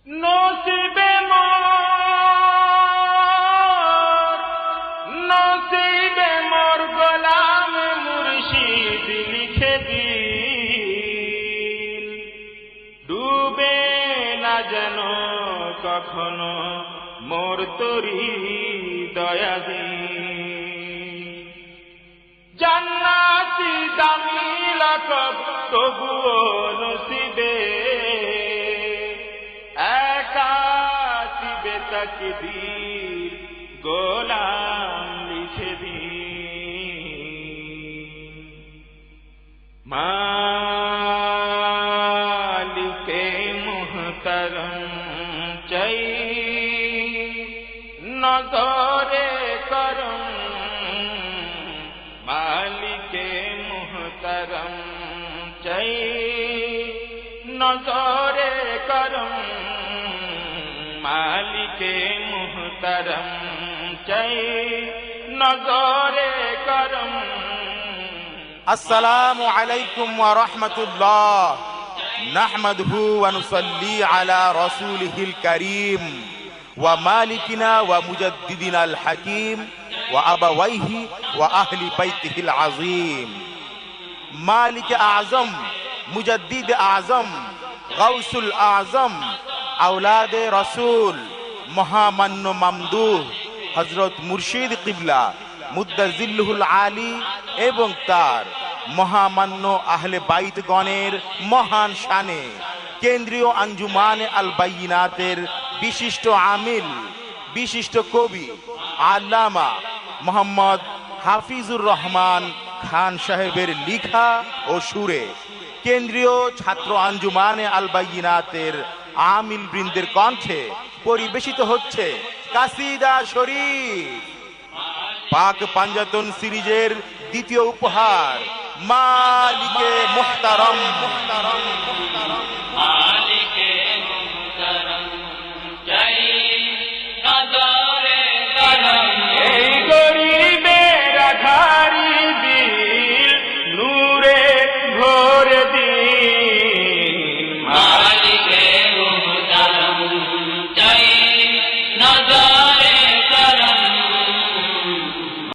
নসিবে মোর গোলাম মুর্শিদ লিখে দিন, ডুবে না যেন কখনো মোর তরি দয়া দিন। জান্নাতি দামি লাকব তবুও নসিবে, একাসিবে তাকদীর গোলাম লিখে দিন। মালিকে মুহতারম চাই নজরে করম, মালিকে মুহতারম চাই নজরে করম, মালিকে মুহতারম চাই নজরে করম। আসসালামু আলাইকুম ওয়া রাহমাতুল্লাহ। নাহমাদুহু ওয়া নুসাল্লি আলা রাসূলিহিল কারীম ওয়া মালিকিনা ওয়া মুজাদ্দিদিনাল হাকীম ওয়া আবাওয়াইহি ওয়া আহলি বাইতিহিল আযীম। মালিক আযম, মুজাদ্দিদ আযম, গাউসুল আযম, আওলাদে রাসূল, মহামান্য মামদুহ হযরত মুর্শিদ কিবলা মুদ্দাজিল্লুহুল আলী এবং তার মহামান্য আহলে বাইতগণের মহান শানে কেন্দ্রীয় আঞ্জুমানে আল বাইয়িনাতের বিশিষ্ট আমিল, বিশিষ্ট কবি আল্লামা মোহাম্মদ হাফিজুর রহমান খান সাহেবের লিখা ও সুরে কেন্দ্রীয় ছাত্র আঞ্জুমানে আল বাইয়িনাতের আমিল বৃন্দের কণ্ঠে পরিবেশিত হচ্ছে কাসিদা শরীফ। পাক পাঞ্জাতন সিরিজের দ্বিতীয় উপহার মালিকে মুহতারম। মালিকে